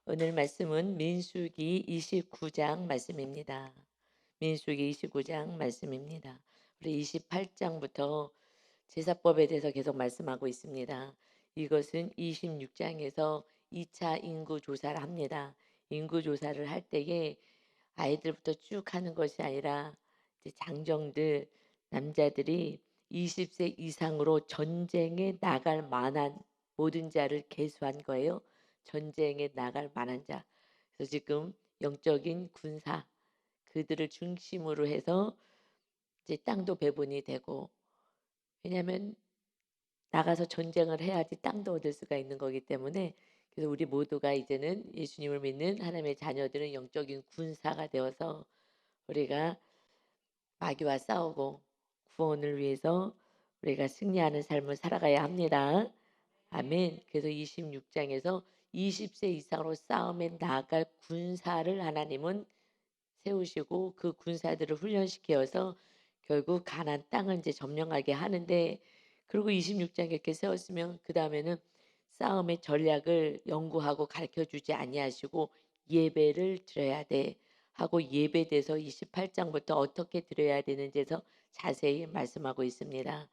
오늘 말씀은 민수기 29장 말씀입니다. 민수기 29장 말씀입니다. 우리 28장부터 제사법에 대해서 계속 말씀하고 있습니다. 이것은 26장에서 2차 인구 조사를 합니다. 인구 조사를 할 때에 아이들부터 쭉 하는 것이 아니라 이제 장정들, 남자들이 20세 이상으로 전쟁에 나갈 만한 모든 자를 계수한 거예요. 전쟁에 나갈 만한 자. 그래서 지금 영적인 군사 그들을 중심으로 해서 이제 땅도 배분이 되고, 왜냐하면 나가서 전쟁을 해야지 땅도 얻을 수가 있는 거기 때문에, 그래서 우리 모두가 이제는 예수님을 믿는 하나님의 자녀들은 영적인 군사가 되어서 우리가 마귀와 싸우고 구원을 위해서 우리가 승리하는 삶을 살아가야 합니다. 아멘. 그래서 26장에서 20세 이상으로 싸움에 나아갈 군사를 하나님은 세우시고 그 군사들을 훈련시켜서 결국 가나안 땅을 이제 점령하게 하는데, 그리고 26장 이렇게 세웠으면 그 다음에는 싸움의 전략을 연구하고 가르쳐 주지 아니하시고 예배를 드려야 돼 하고, 예배돼서 28장부터 어떻게 드려야 되는지에서 자세히 말씀하고 있습니다.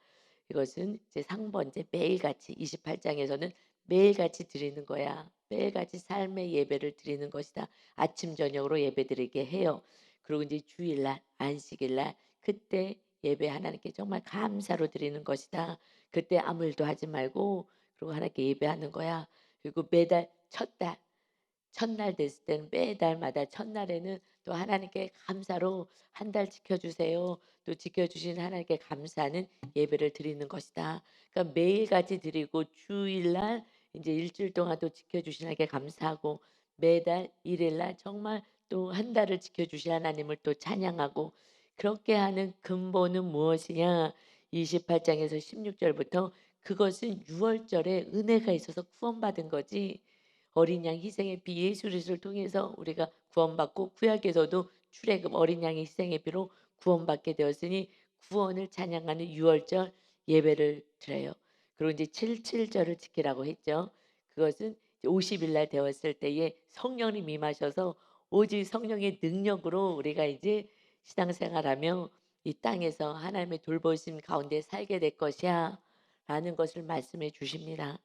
이것은 이제 상번, 이제 매일같이 28장에서는 매일같이 드리는 거야. 매일같이 삶의 예배를 드리는 것이다. 아침 저녁으로 예배드리게 해요. 그리고 이제 주일날, 안식일날 그때 예배 하나님께 정말 감사로 드리는 것이다. 그때 아무 일도 하지 말고 그리고 하나님께 예배하는 거야. 그리고 매달 첫날 됐을 때는 매달마다 첫날에는 또 하나님께 감사로 한 달 지켜주세요. 또 지켜주신 하나님께 감사하는 예배를 드리는 것이다. 그러니까 매일같이 드리고 주일날 이제 일주일 동안 또 지켜주신 하나님께 감사하고, 매달 일일날 정말 또 한 달을 지켜주신 하나님을 또 찬양하고, 그렇게 하는 근본은 무엇이냐? 28장에서 16절부터 그것은 유월절에 은혜가 있어서 구원받은 거지, 어린 양 희생의 피 예수 그리스도를 통해서 우리가 구원받고, 구약에서도 출애굽 어린 양의 희생의 피로 구원받게 되었으니 구원을 찬양하는 유월절 예배를 드려요. 그리고 이제 77절을 지키라고 했죠. 그것은 50일 날 되었을 때에 성령님 임하셔서 오직 성령의 능력으로 우리가 이제 신앙생활하며 이 땅에서 하나님의 돌보심 가운데 살게 될 것이야 라는 것을 말씀해 주십니다.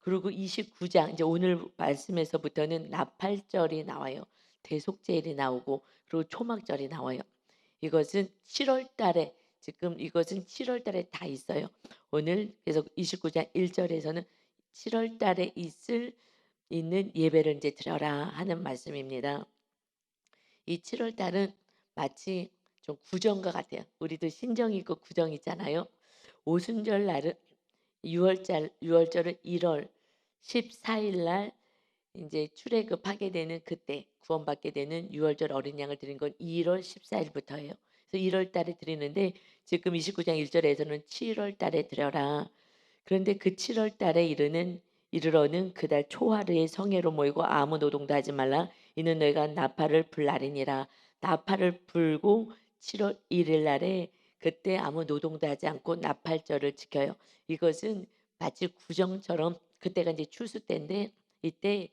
그리고 29장 이제 오늘 말씀에서부터는 나팔절이 나와요. 대속제일이 나오고 그리고 초막절이 나와요. 이것은 7월 달에, 지금 이것은 7월 달에 다 있어요. 오늘 그래서 29장 1절에서는 7월 달에 있는 예배를 이제 드려라 하는 말씀입니다. 이 7월 달은 마치 좀 구정과 같아요. 우리도 신정 있고 구정 있잖아요. 오순절 날은 6월절은 1월 14일 날 이제 출애굽하게 되는, 그때 구원받게 되는 유월절 어린 양을 드린 건 1월 14일부터예요. 그래서 1월 달에 드리는데 지금 29장 1절에서는 7월 달에 드려라. 그런데 그 7월 달에 이르러는 그달 초하루에 성회로 모이고 아무 노동도 하지 말라. 이는 너희가 나팔을 불 날이니라. 나팔을 불고 7월 1일 날에 그때 아무 노동도 하지 않고 나팔절을 지켜요. 이것은 마치 구정처럼, 그때가 이제 추수 때인데 이때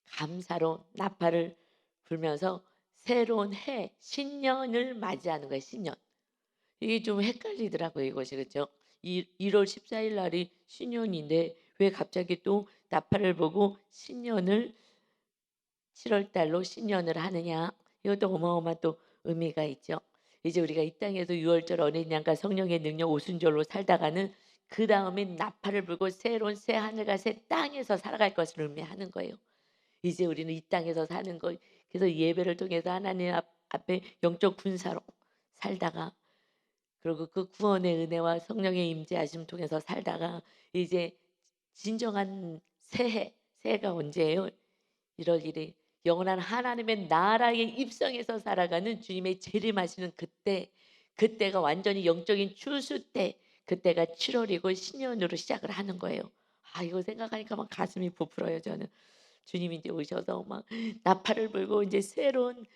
감사로 나팔을 불면서 새로운 해 신년을 맞이하는 거예요. 신년. 이게 좀 헷갈리더라고요, 이것이. 그렇죠? 1월 14일 날이 신년인데 왜 갑자기 또 나팔을 보고 신년을 7월 달로 신년을 하느냐? 이것도 어마어마한 또 의미가 있죠. 이제 우리가 이 땅에서 유월절 어린 양과 성령의 능력 오순절로 살다가는 그 다음엔 나팔을 불고 새로운 새 하늘과 새 땅에서 살아갈 것을 의미하는 거예요. 이제 우리는 이 땅에서 사는 거, 그래서 예배를 통해서 하나님 앞에 영적 군사로 살다가, 그리고 그 구원의 은혜와 성령의 임재하심 통해서 살다가 이제 진정한 새해가 언제예요? 1월 1일 영원한 하나님의 나라에 입성해서 살아가는 주님의 재림하시는 그때, 그때가 완전히 영적인 추수 때, 그때가 7월이고 신년으로 시작을 하는 거예요. 아, 이거 생각하니까 막 가슴이 부풀어요. 저는 주님이 이제 오셔서 막 나팔을 불고 이제 새로운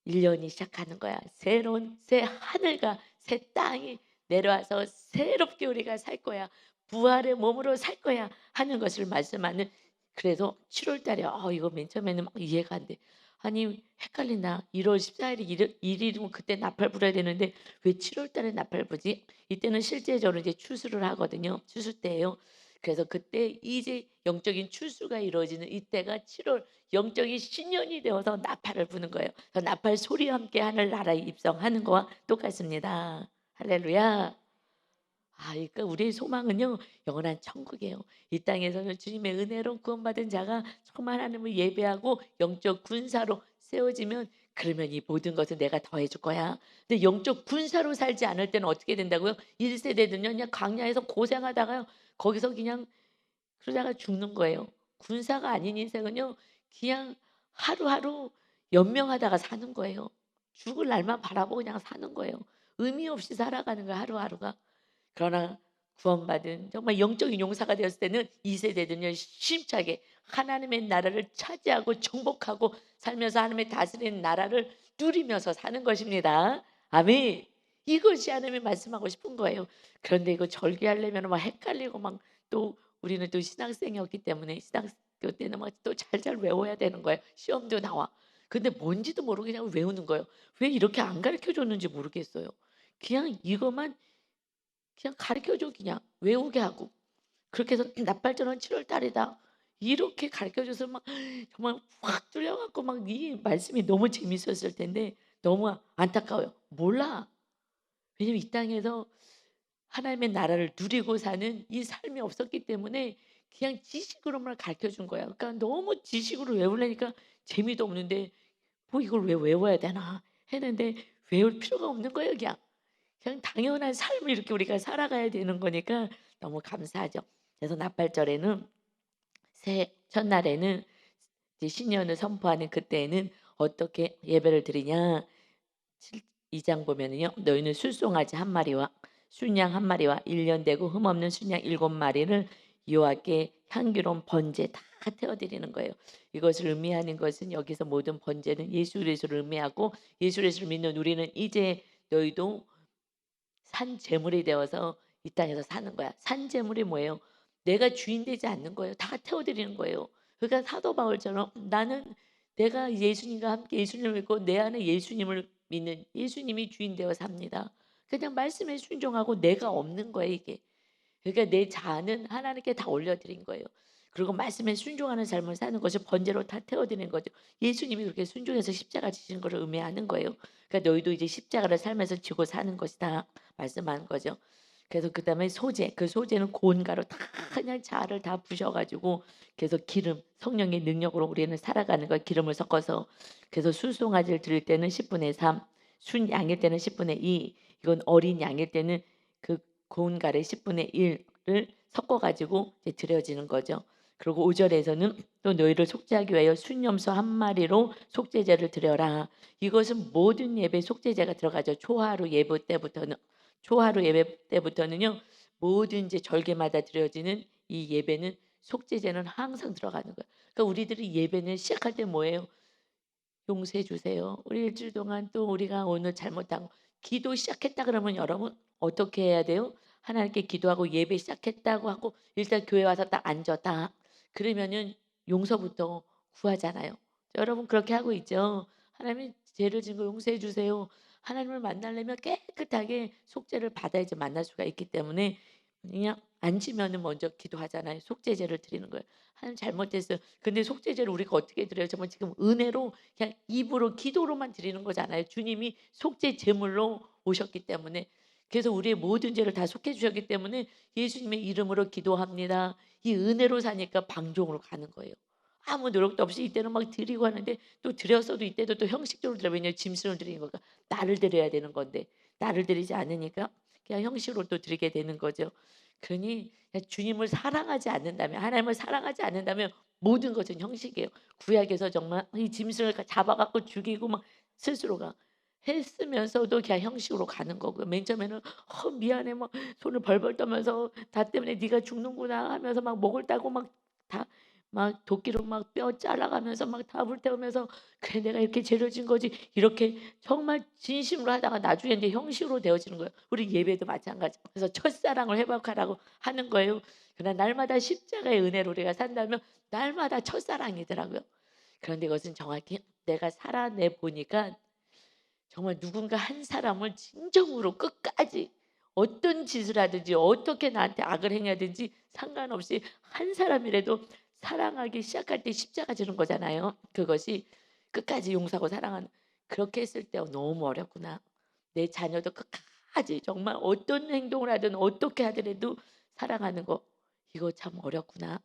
1년이 시작하는 거야. 새로운 새 하늘과 새 땅이 내려와서 새롭게 우리가 살 거야. 부활의 몸으로 살 거야 하는 것을 말씀하는 그래서 7월 달에 이거 맨 처음에는 막 이해가 안 돼. 아니 헷갈린다. 1월 14 일이 일이면 그때 나팔 불어야 되는데 왜 7월 달에 나팔 부지? 이때는 실제적으로 이제 추수를 하거든요. 추수 때예요. 그래서 그때 이제 영적인 추수가 이루어지는 이때가 7월 영적인 신년이 되어서 나팔을 부는 거예요. 그래서 나팔 소리와 함께 하늘 나라에 입성하는 거와 똑같습니다. 할렐루야. 그러니까 우리의 소망은요 영원한 천국이에요. 이 땅에서는 주님의 은혜로 구원받은 자가 정말 하나님을 예배하고 영적 군사로 세워지면 그러면 이 모든 것은 내가 더해 줄 거야. 근데 영적 군사로 살지 않을 때는 어떻게 된다고요? 1세대는요 그냥 광야에서 고생하다가요 거기서 그냥 그러다가 죽는 거예요. 군사가 아닌 인생은요 그냥 하루하루 연명하다가 사는 거예요. 죽을 날만 바라보고 그냥 사는 거예요. 의미 없이 살아가는 거예요 하루하루가. 그러나 구원받은 정말 영적인 용사가 되었을 때는 2 세대들은요 힘차게 하나님의 나라를 차지하고 정복하고 살면서 하나님의 다스리는 나라를 누리면서 사는 것입니다. 아멘. 이것이 하나님이 말씀하고 싶은 거예요. 그런데 이거 절개하려면 막 헷갈리고 막 또 우리는 또 신학생이었기 때문에 신학교 때는 막 또 잘잘 외워야 되는 거예요. 시험도 나와. 근데 뭔지도 모르고 그냥 외우는 거예요. 왜 이렇게 안 가르쳐 줬는지 모르겠어요. 그냥 이것만 그냥 가르쳐 줘 그냥 외우게 하고. 그렇게 해서 "나팔절은 7월 달이다." 이렇게 가르쳐 줘서 막 정말 확 뚫려 갖고 막 이 말씀이 너무 재밌었을 텐데 너무 안타까워요. 몰라. 왜냐면 이 땅에서 하나님의 나라를 누리고 사는 이 삶이 없었기 때문에 그냥 지식으로만 가르쳐 준 거야. 그러니까 너무 지식으로 외우려니까 재미도 없는데 '뭐 이걸 왜 외워야 되나.' 했는데 외울 필요가 없는 거예요 그냥. 그냥 당연한 삶을 이렇게 우리가 살아가야 되는 거니까 너무 감사하죠. 그래서 나팔절에는 새해 첫날에는 이제 신년을 선포하는 그때에는 어떻게 예배를 드리냐. 2장 보면은요. 너희는 술송아지 한 마리와 순양 한 마리와 1년 되고 흠없는 순양 7마리를 여호와께 향기로운 번제 다 태워 드리는 거예요. 이것을 의미하는 것은 여기서 모든 번제는 예수 그리스도를 의미하고 예수 그리스도를 믿는 우리는 이제 너희도 산 제물이 되어서 이 땅에서 사는 거야. 산 제물이 뭐예요? 내가 주인 되지 않는 거예요. 다 태워 드리는 거예요. 그러니까 사도 바울처럼 나는 내가 예수님과 함께 예수님을 믿고 내 안에 예수님을 믿는 예수님이 주인 되어 삽니다. 그냥 말씀에 순종하고 내가 없는 거예요, 이게. 그러니까 내 자아는 하나님께 다 올려드린 거예요. 그리고 말씀에 순종하는 삶을 사는 것이 번제로 다 태워드리는 거죠. 예수님이 그렇게 순종해서 십자가 지신 것을 의미하는 거예요. 그러니까 너희도 이제 십자가를 살면서 지고 사는 것이다 말씀하는 거죠. 그래서 그다음에 소재, 그 소재는 고운가루 다 그냥 자를 다 부셔가지고 계속 기름, 성령의 능력으로 우리는 살아가는 거 기름을 섞어서 그래서 순송아지를 드릴 때는 10분의 3, 순양일 때는 10분의 2, 이건 어린 양일 때는 그 고운 가루의 10분의 1을 섞어 가지고 이제 드려지는 거죠. 그리고 5 절에서는 또 너희를 속죄하기 위하여 순염소 한 마리로 속죄제를 드려라. 이것은 모든 예배 속죄제가 들어가죠. 초하루 예배 때부터는 초하루 예배 때부터는요. 모든 이제 절개마다 드려지는 이 예배는 속죄제는 항상 들어가는 거예요. 그러니까 우리들이 예배는 시작할 때 뭐예요? 용서해 주세요. 우리 일주일 동안 또 우리가 오늘 잘못한 거 기도 시작했다 그러면 여러분 어떻게 해야 돼요? 하나님께 기도하고 예배 시작했다고 하고 일단 교회 와서 딱 앉았다. 그러면은 용서부터 구하잖아요. 여러분 그렇게 하고 있죠. 하나님 죄를 지은 거 용서해 주세요. 하나님을 만나려면 깨끗하게 속죄를 받아야지 만날 수가 있기 때문에 그냥 앉으면은 먼저 기도하잖아요. 속죄제를 드리는 거예요. 하나님 잘못했어요. 근데 속죄제를 우리가 어떻게 드려요? 정말 지금 은혜로 그냥 입으로 기도로만 드리는 거잖아요. 주님이 속죄 제물로 오셨기 때문에. 그래서 우리의 모든 죄를 다 속해 주셨기 때문에 예수님의 이름으로 기도합니다. 이 은혜로 사니까 방종으로 가는 거예요. 아무 노력도 없이 이때는 막 드리고 하는데 또 드렸어도 이때도 또 형식적으로 드려. 왜냐하면 짐승을 드리는 거니까 나를 드려야 되는 건데 나를 드리지 않으니까 그냥 형식으로 또 드리게 되는 거죠. 그러니 주님을 사랑하지 않는다면 하나님을 사랑하지 않는다면 모든 것은 형식이에요. 구약에서 정말 이 짐승을 잡아 갖고 죽이고 막 스스로가 했으면서도 그냥 형식으로 가는 거고요. 맨 처음에는 미안해." 막 손을 벌벌 떨면서 "나 때문에 네가 죽는구나." 하면서 막 목을 따고 막 다 막 도끼로 막 뼈 잘라가면서 막 다 불태우면서 '그래 내가 이렇게 죄를 거지.' 이렇게 정말 진심으로 하다가 나중에 인제 형식으로 되어지는 거예요. 우리 예배도 마찬가지. 그래서 첫사랑을 회복하라고 하는 거예요. 그러나 날마다 십자가의 은혜로 우리가 산다면 날마다 첫사랑이더라고요. 그런데 이것은 정확히 내가 살아내 보니까 정말 누군가 한 사람을 진정으로 끝까지 어떤 짓을 하든지 어떻게 나한테 악을 행하든지 상관없이 한 사람이라도 사랑하기 시작할 때 십자가 지는 거잖아요. 그것이 끝까지 용서하고 사랑하는, 그렇게 했을 때 '너무 어렵구나. 내 자녀도 끝까지 정말 어떤 행동을 하든 어떻게 하더라도 사랑하는 거 이거 참 어렵구나.'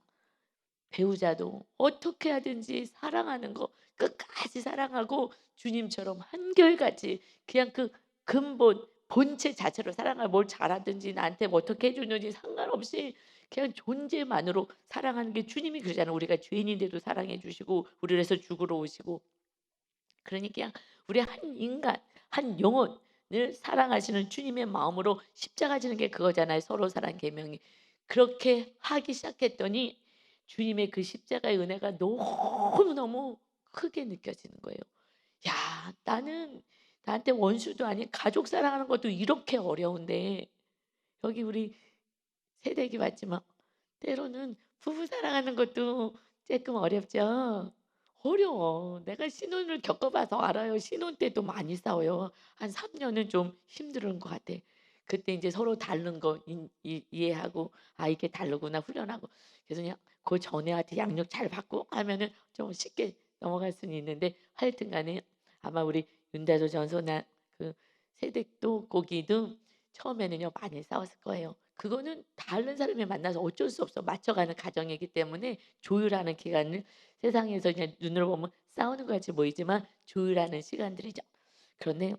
배우자도 어떻게 하든지 사랑하는 거 끝까지 사랑하고 주님처럼 한결같이 그냥 그 근본 본체 자체로 사랑을 뭘 잘하든지 나한테 뭐 어떻게 해 주는지 상관없이 그냥 존재만으로 사랑하는 게 주님이 그러잖아요. 우리가 죄인인데도 사랑해 주시고 우리를 위해서 죽으러 오시고. 그러니 그냥 우리 한 인간, 한 영혼을 사랑하시는 주님의 마음으로 십자가 지는 게 그거잖아요, 서로 사랑 계명이. 그렇게 하기 시작했더니 주님의 그 십자가의 은혜가 너무너무 크게 느껴지는 거예요. 야, 나는 나한테 원수도 아닌 가족 사랑하는 것도 이렇게 어려운데 여기 우리 세대기 맞지만 때로는 부부 사랑하는 것도 조금 어렵죠. 어려워. 내가 신혼을 겪어 봐서 알아요. 신혼 때도 많이 싸워요. 한 3 년은 좀 힘든 것 같아. 그때 인제 서로 다른 거 이해하고 '아 이게 다르구나.' 훈련하고. 그래서 그냥 그전에한테 양육 잘 받고 하면은 좀 쉽게 넘어갈 수는 있는데 하여튼 간에 아마 우리 윤다도 전소나 그 세댁도 고기도 처음에는요 많이 싸웠을 거예요. 그거는 다른 사람이 만나서 어쩔 수 없어. 맞춰가는 과정이기 때문에 조율하는 기간을 세상에서 그냥 눈으로 보면 싸우는 것 같이 보이지만 조율하는 시간들이죠. 그런데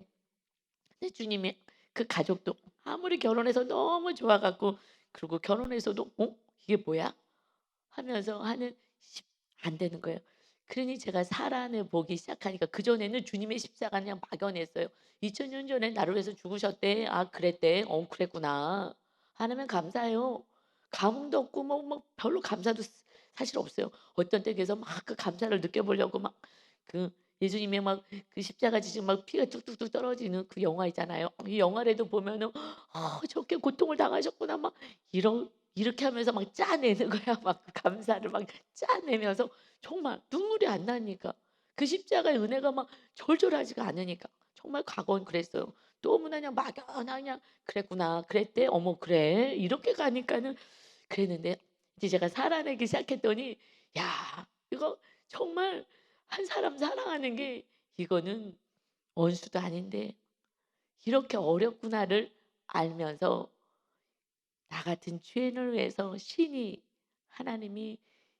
근데 주님이 그 가족도 아무리 결혼해서 너무 좋아 갖고 그리고 결혼해서도 '어 이게 뭐야?' 하면서 하는 안 되는 거예요. 그러니 제가 살아내 보기 시작하니까 그전에는 주님의 십자가 그냥 막연했어요. 2000년 전에 나를 위해서 죽으셨대. 아 그랬대. 어 그랬구나. 하나님 감사해요. 감흥도 없고 뭐 별로 감사도 사실 없어요. 어떤 때에서 막 그 감사를 느껴보려고 막 그 예수님의 막 그 십자가 지시고 막 피가 뚝뚝뚝 떨어지는 그 영화 있잖아요. 이 영화라도 보면은 '아 저렇게 고통을 당하셨구나.' 막 이렇게 하면서 막 짜내는 거야. 막 그 감사를 막 짜내면서 정말 눈물이 안 나니까. 그 십자가의 은혜가 막 절절하지가 않으니까. 정말 과거는 그랬어요. 너무나 그냥 막연하게 그냥 '그랬구나. 그랬대. 어머 그래.' 이렇게 가니까는 그랬는데 이제 제가 살아내기 시작했더니 야 이거 정말 한 사람 사랑하는 게 이거는 원수도 아닌데 이렇게 어렵구나를 알면서 나 같은 죄인을 위해서 신이 하나님이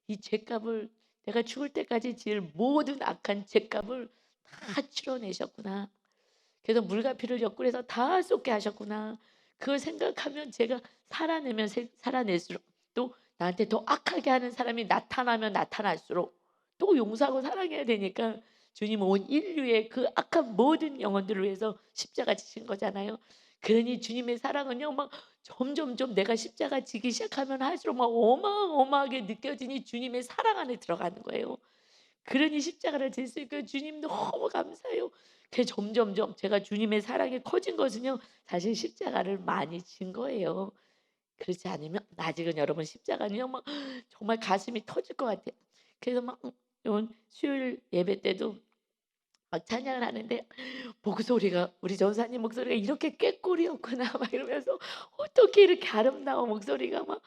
이 죄값을 내가 죽을 때까지 지을 모든 악한 죄값을 다 치러내셨구나. 그래서 물과 피를 엮으해서 다 쏟게 하셨구나. 그걸 생각하면 제가 살아내면 살아낼수록 또 나한테 더 악하게 하는 사람이 나타나면 나타날수록 또 용서하고 사랑해야 되니까 주님은 온 인류의 그 악한 모든 영혼들을 위해서 십자가 지신 거잖아요. 그러니 주님의 사랑은요 막 점점점 내가 십자가 지기 시작하면 할수록 막 어마어마하게 느껴지니 주님의 사랑 안에 들어가는 거예요. 그러니 십자가를 질 수 있고 주님 너무 감사해요. 그 점점점 제가 주님의 사랑이 커진 것은요 사실 십자가를 많이 진 거예요. 그렇지 않으면 아직은 여러분 십자가는요 막 정말 가슴이 터질 것 같아요. 그래서 막 요번 수요일 예배 때도 막 찬양을 하는데 목소리가 우리 전사님 목소리가 이렇게 꾀꼬리였구나 막 이러면서 어떻게 이렇게 아름다워 목소리가 막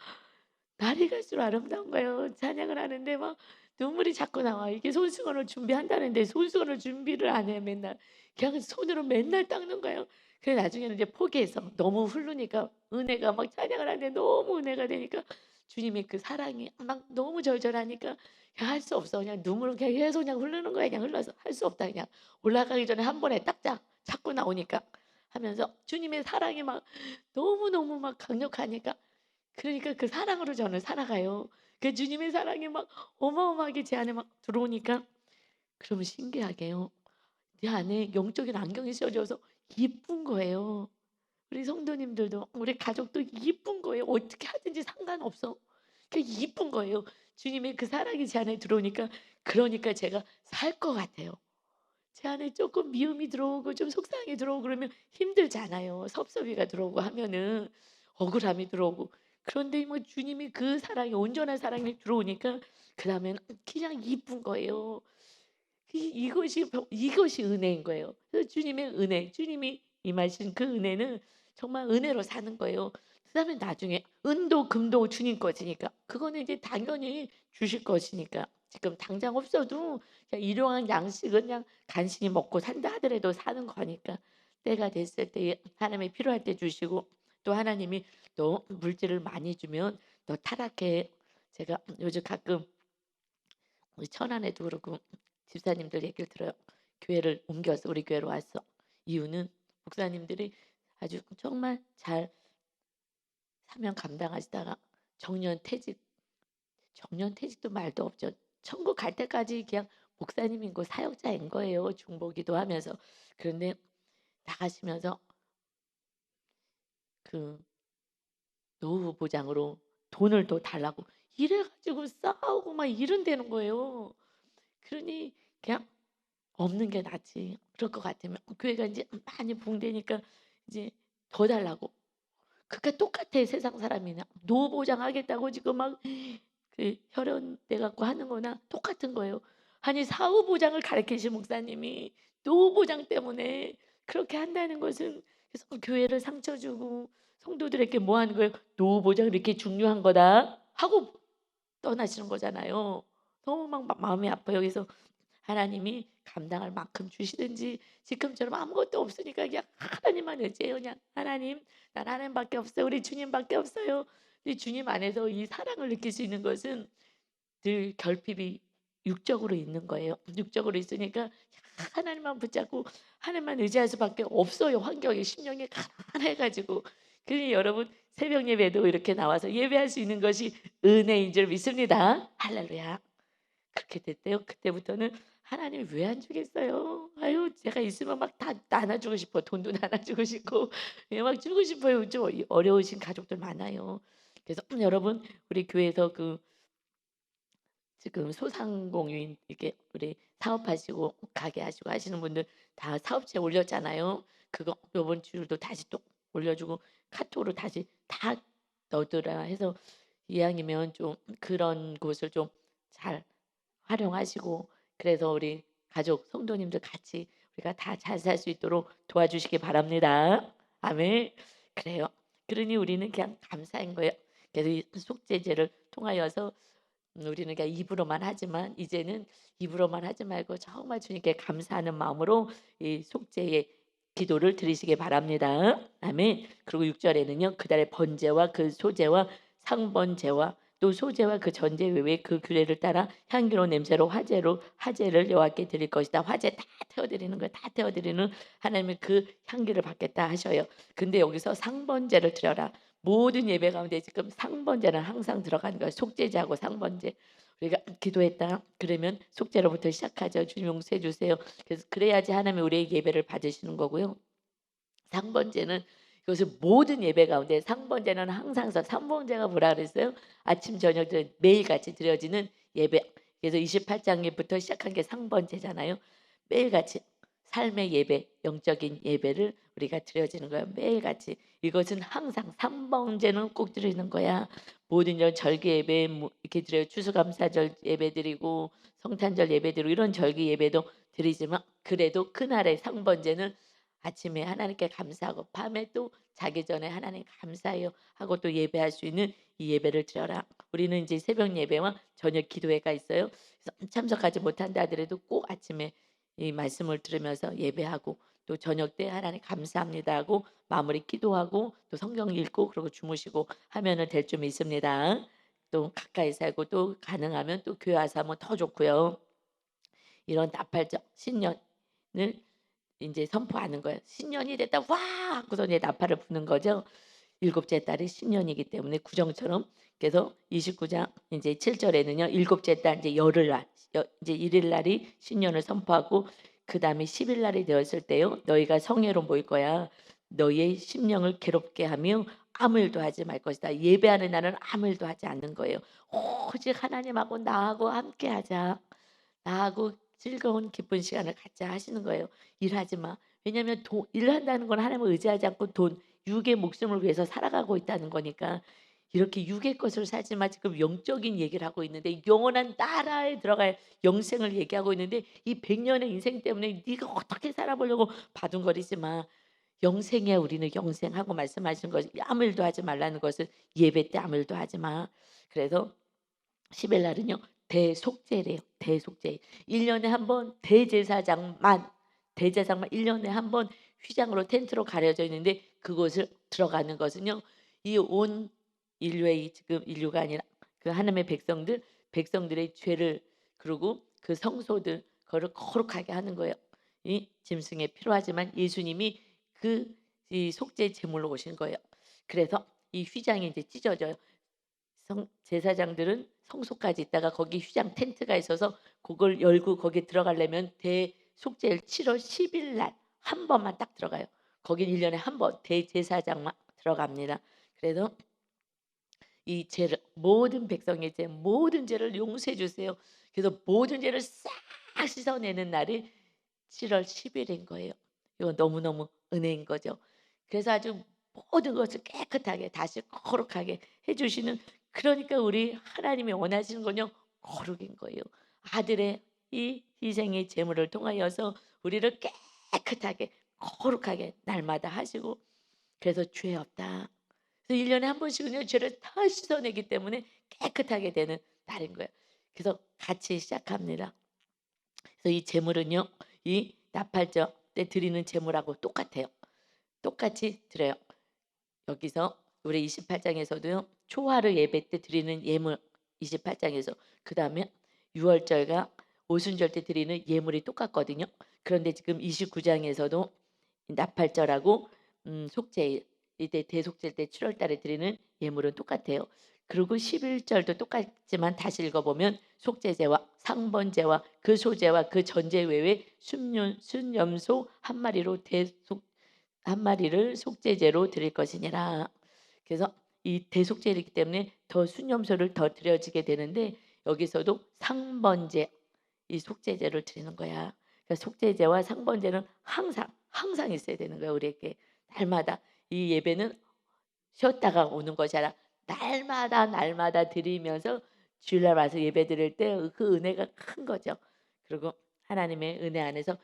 날이 갈수록 아름다운 거예요. 찬양을 하는데 막 눈물이 자꾸 나와. 이게 손수건을 준비한다는데 손수건을 준비를 안 해 맨날. 그냥 손으로 맨날 닦는 거예요. 그래 나중에는 이제 포기해서 너무 흐르니까 은혜가 막 찬양을 하는데 너무 은혜가 되니까 주님의 그 사랑이 막 너무 절절하니까 그냥 할 수 없어. 그냥 눈물은 그냥 계속 그냥 흐르는 거야. 그냥 흘러서 할 수 없다 그냥. 올라가기 전에 한 번에 닦자. 자꾸 나오니까 하면서 주님의 사랑이 막 너무너무 막 강력하니까 그러니까 그 사랑으로 저는 살아가요. 그 주님의 사랑이 막 어마어마하게 제 안에 막 들어오니까 그러면 신기하게요. 내 안에 영적인 안경이 씌워져서 이쁜 거예요. 우리 성도님들도 우리 가족도 이쁜 거예요. 어떻게 하든지 상관없어. 그게 이쁜 거예요. 주님의 그 사랑이 제 안에 들어오니까 그러니까 제가 살 것 같아요. 제 안에 조금 미움이 들어오고 좀 속상함이 들어오고 그러면 힘들잖아요. 섭섭이가 들어오고 하면은 억울함이 들어오고. 그런데 뭐 주님이 그 사랑이 온전한 사랑이 들어오니까 그다음에는 그냥 이쁜 거예요. 이것이 은혜인 거예요. 그래서 주님의 은혜, 주님이 임하신 그 은혜는 정말 은혜로 사는 거예요. 그다음에 나중에 은도 금도 주님 것이니까 그거는 이제 당연히 주실 것이니까 지금 당장 없어도 그냥 일용할 양식은 그냥 간신히 먹고 산다 하더라도 사는 거니까 때가 됐을 때 하나님이 필요할 때 주시고 또 하나님이 너 물질을 많이 주면 너 타락해. 제가 요즘 가끔 우리 천안에도 그렇고 집사님들 얘기를 들어요. 교회를 옮겨서 우리 교회로 왔어. 이유는 목사님들이 아주 정말 잘 사명 감당하시다가 정년퇴직, 정년퇴직도 말도 없죠. 천국 갈 때까지 그냥 목사님인 거 사역자인 거예요. 중보기도 하면서. 그런데 나가시면서 그 노후 보장으로 돈을 또 달라고 이래가지고 싸우고 막 이런다는 거예요. 그러니 그냥 없는 게 낫지. 그럴 것 같으면 교회가 이제 많이 붕대니까 이제 더 달라고. 그러니까 똑같아 세상 사람이나 노 보장하겠다고 지금 막 그 혈연돼 갖고 하는 거나 똑같은 거예요. 아니 사후 보장을 가르치신 목사님이 노 보장 때문에 그렇게 한다는 것은 그래서 교회를 상처 주고 성도들에게 뭐 하는 거예요? 노 보장 이렇게 중요한 거다 하고 떠나시는 거잖아요. 너무 막 마음이 아파요. 그래서 하나님이 감당할 만큼 주시든지 지금처럼 아무것도 없으니까 그냥 하나님만 의지해요. 그냥 하나님, 난 하나님밖에 없어요. 우리 주님밖에 없어요. 이 주님 안에서 이 사랑을 느낄 수 있는 것은 늘 결핍이 육적으로 있는 거예요. 육적으로 있으니까 하나님만 붙잡고 하나님만 의지할 수밖에 없어요. 환경이 심령이 가난해가지고. 그러니 여러분 새벽 예배도 이렇게 나와서 예배할 수 있는 것이 은혜인 줄 믿습니다. 할렐루야. 그렇게 됐대요. 그때부터는 하나님이 왜 안 주겠어요? 아유 제가 있으면 막 다 나눠주고 싶어. 돈도 나눠주고 싶고 예, 막 주고 싶어요. 좀 어려우신 가족들 많아요. 그래서 여러분 우리 교회에서 그 지금 소상공인 이렇게 우리 사업하시고 가게 하시고 하시는 분들 다 사업체 올렸잖아요. 그거 요번 주도 다시 또 올려주고 카톡으로 다시 다 넣더라 해서 이왕이면 좀 그런 곳을 좀 잘 활용하시고 그래서 우리 가족 성도님들 같이 우리가 다 잘 살 수 있도록 도와주시기 바랍니다. 아멘. 그래요. 그러니 우리는 그냥 감사한 거예요. 그래서 이 속죄제를 통하여서 우리는 그냥 입으로만 하지만 이제는 입으로만 하지 말고 정말 주님께 감사하는 마음으로 이 속죄의 기도를 드리시기 바랍니다. 아멘. 그리고 6절에는요. 그달의 번제와 그 소제와 상번제와 또 소제와 그 전제 외에 그 규례를 따라 향기로운 냄새로 화제를 여호와께 드릴 것이다. 화제 다 태워드리는 거예요. 다 태워드리는 하나님의 그 향기를 받겠다 하셔요. 근데 여기서 상번제를 드려라. 모든 예배 가운데 지금 상번제는 항상 들어가는 거예요. 속죄제하고 상번제. 우리가 기도했다. 그러면 속죄로부터 시작하죠. 주님 용서해 주세요. 그래서 그래야지 하나님이 우리의 예배를 받으시는 거고요. 상번제는 이것을 모든 예배 가운데 상번제는 항상 상번제가 뭐라 그랬어요? 아침 저녁 매일같이 드려지는 예배. 그래서 28장부터 시작한 게 상번제잖아요. 매일같이 삶의 예배, 영적인 예배를 우리가 드려지는 거예요. 매일같이. 이것은 항상 상번제는 꼭 드리는 거야. 모든 절기 예배 이렇게 드려요. 추수감사절 예배 드리고 성탄절 예배 드리고 이런 절기 예배도 드리지만 그래도 그날의 상번제는 아침에 하나님께 감사하고 밤에 또 자기 전에 하나님 감사해요 하고 또 예배할 수 있는 이 예배를 드려라. 우리는 이제 새벽 예배와 저녁 기도회가 있어요. 그래서 참석하지 못한다 하더라도 꼭 아침에 이 말씀을 들으면서 예배하고 또 저녁 때 하나님 감사합니다 하고 마무리 기도하고 또 성경 읽고 그러고 주무시고 하면은 될 줄 믿습니다. 또 가까이 살고 또 가능하면 또 교회 와서 하면 더 좋고요. 이런 나팔절 신년을 인제 선포하는 거예요. "신년이 됐다. 와!" 하고서 이제 나팔을 부는 거죠. 일곱째 달이 신년이기 때문에 구정처럼. 그래서 29장 인제 7 절에는요. 일곱째 달 이제 열흘날 이제 1 일날이 신년을 선포하고 그다음에 10 일날이 되었을 때요. "너희가 성회로 모일 거야. 너희의 심령을 괴롭게 하며 아무 일도 하지 말 것이다. 예배하는 날은 아무 일도 하지 않는 거예요. 오직 하나님하고 나하고 함께하자. 나하고 즐거운 기쁜 시간을 갖자 하시는 거예요. 일하지 마. 왜냐하면 일한다는 건 하나님을 의지하지 않고 돈, 육의 목숨을 위해서 살아가고 있다는 거니까 이렇게 육의 것을 살지 마. 지금 영적인 얘기를 하고 있는데 영원한 나라에 들어갈 영생을 얘기하고 있는데 이 100년의 인생 때문에 네가 어떻게 살아보려고 바둥거리지 마. 영생이야 우리는 영생하고 말씀하신 것이 아무 일도 하지 말라는 것을 예배 때 아무 일도 하지 마. 그래서 10일 날은요. 대속죄래요. 대속죄. 1 년에 한 번 대제사장만 1 년에 한 번 휘장으로 텐트로 가려져 있는데 그곳을 들어가는 것은요. 이 온 인류의 지금 인류가 아니라 그 하나님의 백성들의 죄를 그리고 그 성소들 그거를 거룩하게 하는 거예요. 이 짐승에 필요하지만 예수님이 그 이 속죄 제물로 오신 거예요. 그래서 이 휘장이 이제 찢어져요. 제사장들은 성소까지 있다가 거기 휘장 텐트가 있어서 그걸 열고 거기에 들어가려면 대속죄일 7월 10일 날 한 번만 딱 들어가요. 거긴 1 년에 한 번 대제사장만 들어갑니다. 그래서 이 죄를 모든 백성의 죄 모든 죄를 용서해 주세요. 그래서 모든 죄를 싹 씻어내는 날이 7월 10일인 거예요. 이거 너무너무 은혜인 거죠. 그래서 아주 모든 것을 깨끗하게 다시 거룩하게 해 주시는 그러니까 우리 하나님이 원하시는 건요. 거룩인 거예요. 아들의 이 희생의 제물을 통하여서 우리를 깨끗하게 거룩하게 날마다 하시고 그래서 죄 없다. 그래서 1 년에 한 번씩은요. 죄를 다 씻어내기 때문에 깨끗하게 되는 날인 거예요. 그래서 같이 시작합니다. 그래서 이 제물은요. 이 나팔절 때 드리는 제물하고 똑같아요. 똑같이 드려요. 여기서 우리 28 장에서도요. 초하루 예배 때 드리는 예물 28 장에서 그다음에 유월절과 오순절 때 드리는 예물이 똑같거든요. 그런데 지금 29 장에서도 나팔절하고 속죄일 이때 대속죄일 때 7월 달에 드리는 예물은 똑같아요. 그리고 11절도 똑같지만 다시 읽어보면 속죄제와 상번제와 그 소제와 그 전제 외에 순염소 한 마리로 한 마리를 속죄제로 드릴 것이니라. 그래서 이 대속죄이기 때문에 더 순염소를 더 드려지게 되는데 여기서도 상번제 이 속죄제를 드리는 거야. 그러니까 속죄제와 상번제는 항상 있어야 되는 거야 우리에게 날마다 이 예배는 쉬었다가 오는 것이 아니라 날마다 드리면서 주일날 와서 예배 드릴 때 그 은혜가 큰 거죠. 그리고 하나님의 은혜 안에서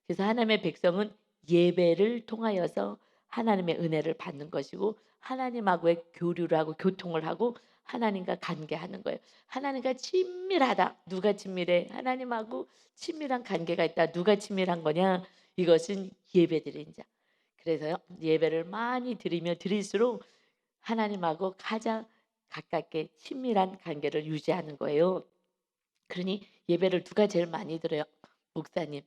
그래서 하나님의 백성은 예배를 통하여서 하나님의 은혜를 받는 것이고 하나님하고의 교류를 하고 교통을 하고 하나님과 관계하는 거예요. 하나님과 친밀하다. 누가 친밀해? 하나님하고 친밀한 관계가 있다. 누가 친밀한 거냐? 이것은 예배드린 자. 그래서요. 예배를 많이 드리면 드릴수록 하나님하고 가장 가깝게 친밀한 관계를 유지하는 거예요. 그러니 예배를 누가 제일 많이 드려요? 목사님.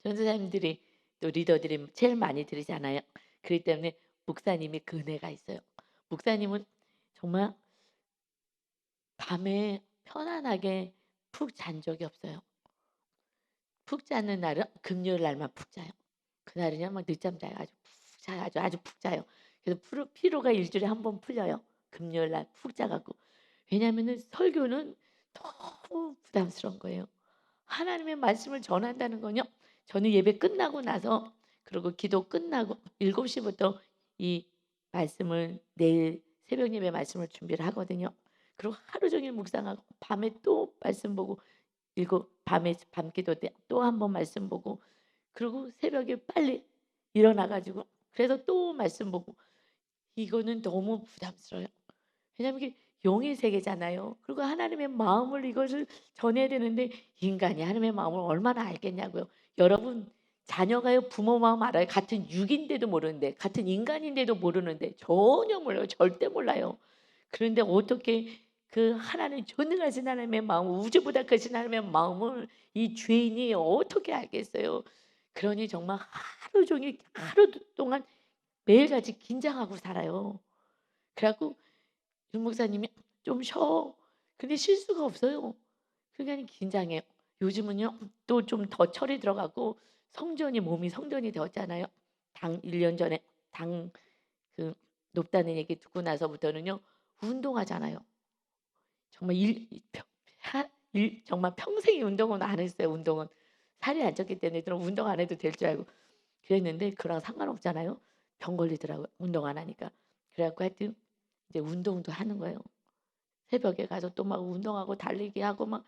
전도사님들이 또 리더들이 제일 많이 드리잖아요. 그렇기 때문에 목사님이 그 은혜가 있어요. 목사님은 정말 밤에 편안하게 푹 잔 적이 없어요. 푹 자는 날은 금요일 날만 푹 자요. 그날은요 막 늦잠 자요. 아주 푹 자요. 아주 푹 자요. 그래서 피로가 일주일에 한 번 풀려요. 금요일 날 푹 자 갖고. 왜냐하면은 설교는 너무 부담스러운 거예요. 하나님의 말씀을 전한다는 건요. 저는 예배 끝나고 나서 그리고 기도 끝나고 7 시부터 이 말씀을 내일 새벽 예배 말씀을 준비를 하거든요. 그리고 하루 종일 묵상하고 밤에 또 말씀 보고 밤에 밤기도 때 또 한 번 말씀 보고 그리고 새벽에 빨리 일어나 가지고 그래서 또 말씀 보고 이거는 너무 부담스러워요. 왜냐하면 이게 영의 세계잖아요. 그리고 하나님의 마음을 이것을 전해야 되는데 인간이 하나님의 마음을 얼마나 알겠냐고요. 여러분 자녀가요 부모 마음 알아요. 같은 육인데도 모르는데 같은 인간인데도 모르는데 전혀 몰라요. 절대 몰라요. 그런데 어떻게 그 하나님 전능하신 하나님의 마음 우주보다 크신 하나님의 마음을 이 죄인이 어떻게 알겠어요. 그러니 정말 하루 종일 하루 동안 매일같이 긴장하고 살아요. 그래 갖고 윤 목사님이 "좀 쉬어." 근데 쉴 수가 없어요. 그러니까 긴장해요. 요즘은요 또 좀 더 철이 들어가고 몸이 성전이 되었잖아요. 당 1년 전에 당 그 높다는 얘기 듣고 나서부터는요 운동하잖아요. 정말 정말 평생이 운동은 안 했어요, 운동은. 살이 안 쪘기 때문에 저는 운동 안 해도 될 줄 알고 그랬는데 그랑 상관없잖아요. 병 걸리더라고요, 운동 안 하니까. 그래 갖고 하여튼 이제 운동도 하는 거예요. 새벽에 가서 또 막 운동하고 달리기 하고 막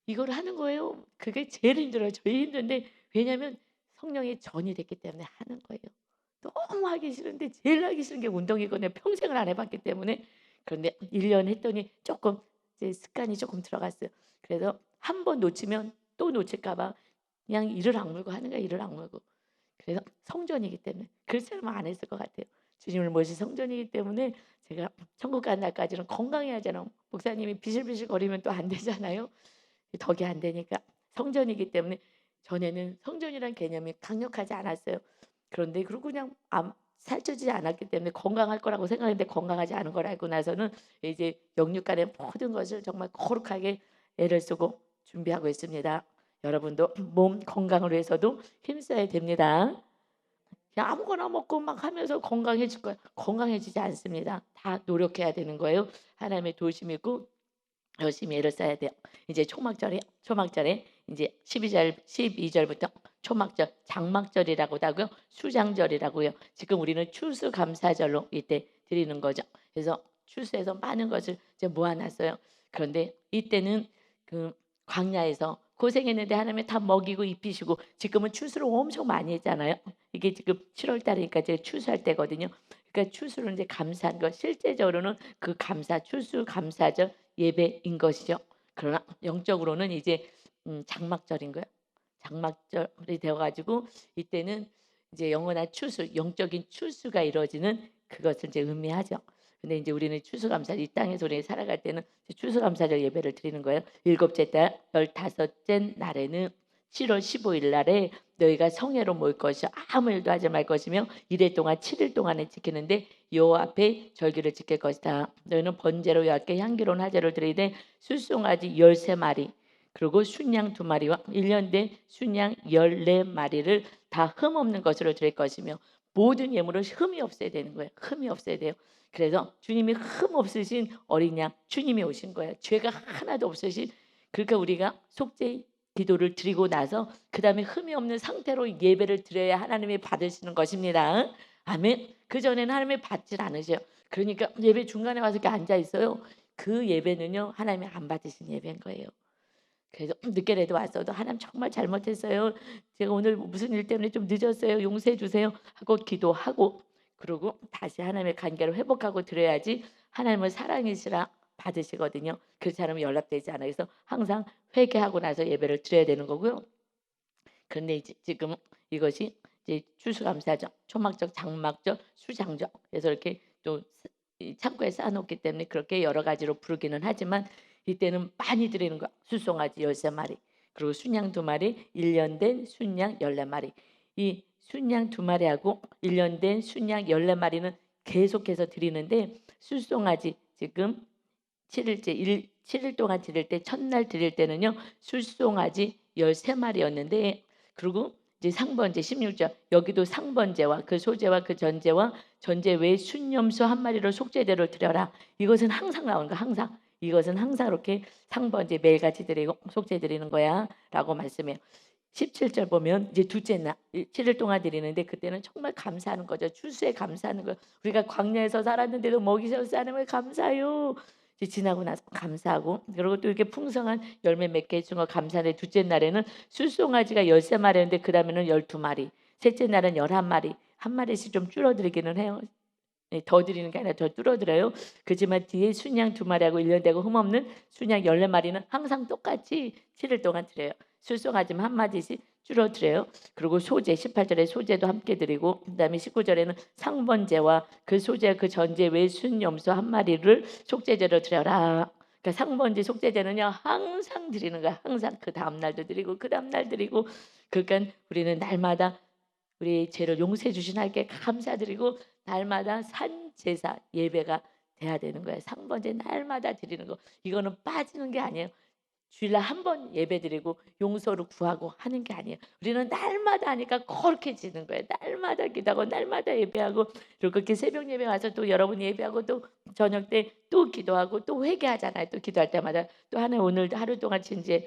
이거를 하는 거예요. 그게 제일 힘들어요. 제일 힘든데 왜냐면 성령의 전이 됐기 때문에 하는 거예요. 너무 하기 싫은데 제일 하기 싫은 게 운동이거든요. 평생을 안 해 봤기 때문에. 그런데 1년 했더니 쪼끔 이제 습관이 쪼끔 들어갔어요. 그래서 한 번 놓치면 또 놓칠까 봐 그냥 이를 악물고 하는 거예요, 이를 악물고. 그래서 성전이기 때문에 그렇지 않으면 안 했을 것 같아요. 주님을 모신 성전이기 때문에 제가 천국 가는 날까지는 건강해야잖아요. 목사님이 비실비실거리면 또 안 되잖아요. 덕이 안 되니까 성전이기 때문에 전에는 성전이란 개념이 강력하지 않았어요. 그런데 그리고 그냥 살쪄지지 않았기 때문에 건강할 거라고 생각했는데 건강하지 않은 걸 알고 나서는 이제 영육간의 모든 것을 정말 거룩하게 애를 쓰고 준비하고 있습니다. 여러분도 몸 건강을 위해서도 힘써야 됩니다. 그냥 아무거나 먹고 막 하면서 건강해질 거예요. 건강해지지 않습니다. 다 노력해야 되는 거예요. 하나님의 도우심이 있고 열심히 애를 써야 돼요. 이제 초막절에 이제 12절부터 초막절, 장막절이라고도 하고요. 수장절이라고요. 지금 우리는 추수감사절로 이때 드리는 거죠. 그래서 추수해서 많은 것을 이제 모아 놨어요. 그런데 이때는 그 광야에서 고생했는데 하나님이 다 먹이고 입히시고 지금은 추수를 엄청 많이 했잖아요. 이게 지금 7월 달이니까 이제 추수할 때거든요. 그러니까 추수를 이제 감사한 거 실제적으로는 그 감사 추수 감사절 예배인 것이죠. 그러나 영적으로는 이제 장막절인 거예요. 장막절이 되어 가지고 이때는 이제 영원한 추수, 영적인 추수가 이루어지는 그것을 이제 의미하죠. 근데 이제 우리는 추수감사 이 땅에서 우리 살아갈 때는 추수감사절 예배를 드리는 거예요. 일곱째 달 15째 날에는 7월 15일 날에 너희가 성회로 모일 것이 아무 일도 하지 말 것이며 이래 동안 7일 동안에 지키는데 여호와 앞에 절기를 지킬 것이다. 너희는 번제로 여호와께 향기로운 화제를 드리되 술송아지 13마리 그리고 순양 2마리와 1년 된 순양 14마리를 다 흠없는 것으로 드릴 것이며 모든 예물은 흠이 없어야 되는 거예요. 흠이 없어야 돼요. 그래서 주님이 흠 없으신 어린 양 주님이 오신 거예요. 죄가 하나도 없으신 그러니까 우리가 속죄 기도를 드리고 나서 그다음에 흠이 없는 상태로 예배를 드려야 하나님이 받으시는 것입니다. 아멘. 그전에는 하나님이 받질 않으셔요. 그러니까 예배 중간에 와서 이렇게 앉아 있어요. 그 예배는요. 하나님이 안 받으신 예배인 거예요. 그래서 늦게라도 왔어도 "하나님 정말 잘못했어요. 제가 오늘 무슨 일 때문에 좀 늦었어요. 용서해 주세요." 하고 기도하고 그리고 다시 하나님의 관계를 회복하고 드려야지 하나님은 사랑이시라 받으시거든요. 그렇지 않으면 연락되지 않아요. 그래서 항상 회개하고 나서 예배를 드려야 되는 거고요. 그런데 이제 지금 이것이 이제 추수감사절, 초막절, 장막절, 수장절 그래서 이렇게 또 이 창고에 쌓아 놓기 때문에 그렇게 여러 가지로 부르기는 하지만 이때는 많이 드리는 거야. 술송아지 13마리 그리고 순양 2마리, 1년 된 순양 14마리. 이 순양 2마리하고 1년 된 순양 14마리는 계속해서 드리는데 술송아지 지금 7일째 7일 동안 드릴 때 첫날 드릴 때는요. 술송아지 13마리였는데 그리고 이제 상번제 16절 여기도 상번제와 그 소제와 그 전제와 전제 외에 순염소 한 마리를 속죄제로 드려라. 이것은 항상 나오는 거 항상. 이것은 항상 이렇게 상번제 매일같이 드리고 속죄 드리는 거야라고 말씀해요. 17절 보면 이제 둘째 날 7일 동안 드리는데 그때는 정말 감사하는 거죠. 추수에 감사하는 거예요. 우리가 광야에서 살았는데도 먹이셔서 하나님을 감사해요. 이제 지나고 나서 감사하고 그리고 또 이렇게 풍성한 열매 맺게 해준 거 감사한데 둘째 날에는 술송아지가 13마리였는데 그다음에는 12마리 셋째 날은 11마리 한 마리씩 좀 줄어들기는 해요. 네, 더 드리는 게 아니라 더 줄어들어요. 그렇지만 뒤에 순양 2마리하고 1년 되고 흠없는 순양 14마리는 항상 똑같이 7일 동안 드려요. 술송아지만 한 마디씩 줄어들어요. 그리고 소제 18절에 소제도 함께 드리고 그다음에 19절에는 상번제와 그 소제 그 전제 외 순염소 한 마리를 속죄제로 드려라. 그러니까 상번제 속죄제는요 항상 드리는 거야. 항상 그 다음 날도 드리고 그 다음 날 드리고 그러니까 우리는 날마다 우리 죄를 용서해 주신 하나님께 감사드리고 날마다 산제사 예배가 돼야 되는 거예요. 상번제 날마다 드리는 거. 이거는 빠지는 게 아니에요. 주일날 한 번 예배드리고 용서를 구하고 하는 게 아니에요. 우리는 날마다 하니까 거룩해지는 거예요. 날마다 기도하고 날마다 예배하고 그리고 그렇게 새벽 예배 와서 또 여러분 예배하고 또 저녁 때 또 기도하고 또 회개하잖아요. 또 기도할 때마다 또 하나님 오늘 하루 동안 진짜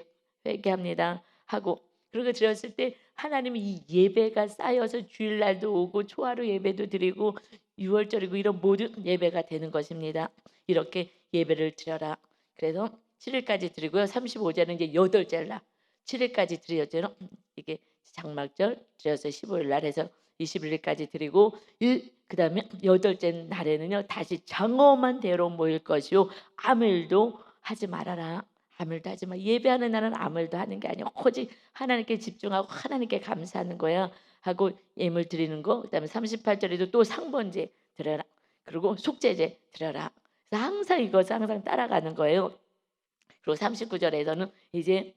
회개합니다 하고 그리고 드렸을 때 하나님이 이 예배가 쌓여서 주일날도 오고 초하루 예배도 드리고 유월절이고 이런 모든 예배가 되는 것입니다. 이렇게 예배를 드려라. 그래서 7일까지 드리고요. 35절은 이제 8절 날 7일까지 드려죠. 이게 장막절 드려서 15일 날 해서 21일까지 드리고 그다음에 8째 날에는요. 다시 장엄한 대로 모일 것이요. 아무 일도 하지 말아라. 아무 일도 하지 마. 예배하는 날은 아무 일도 하는 게 아니고 오직 하나님께 집중하고 하나님께 감사하는 거야 하고 예물 드리는 거. 그다음에 38절에도 또 상번제 드려라. 그리고 속죄제 드려라. 그래서 항상 이것을 항상 따라가는 거예요. 그리고 39절에서는 이제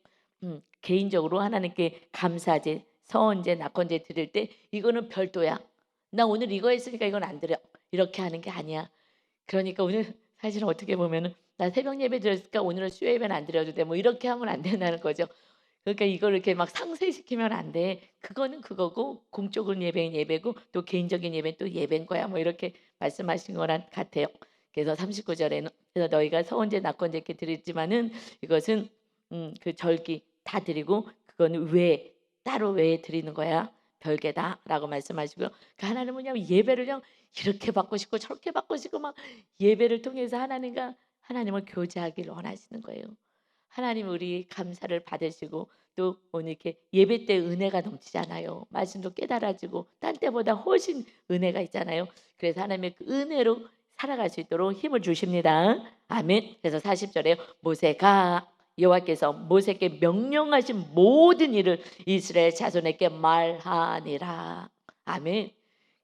개인적으로 하나님께 감사제, 서원제, 낙헌제 드릴 때 이거는 별도야. 나 오늘 이거 했으니까 이건 안 드려. 이렇게 하는 게 아니야. 그러니까 오늘 사실은 어떻게 보면은 나 새벽 예배 드렸으니까 오늘은 수요 예배는 안 드려도 돼. 뭐 이렇게 하면 안 된다는 거죠. 그러니까 이걸 이렇게 막 상쇄시키면 안 돼. 그거는 그거고 공적인 예배는 예배고 또 개인적인 예배는 또 예배인 거야. 뭐 이렇게 말씀하신 거랑 같아요. 그래서 39절에는 그래서 너희가 서원제 낙헌제 이렇게 드리지만은 이것은 그 절기 다 드리고 그거는 외에 따로 외에 드리는 거야. 별개다라고 말씀하시고요. 그 하나님은 그냥 예배를 그냥 이렇게 받고 싶고 저렇게 받고 싶고 막 예배를 통해서 하나님과 하나님을 교제하기를 원하시는 거예요. 하나님 우리 감사를 받으시고 또 오늘 이렇게 예배 때 은혜가 넘치잖아요. 말씀도 깨달아지고 딴 때보다 훨씬 은혜가 있잖아요. 그래서 하나님의 그 은혜로 살아갈 수 있도록 힘을 주십니다. 아멘. 그래서 40절에 모세가 여호와께서 모세께 명령하신 모든 일을 이스라엘 자손에게 말하니라. 아멘.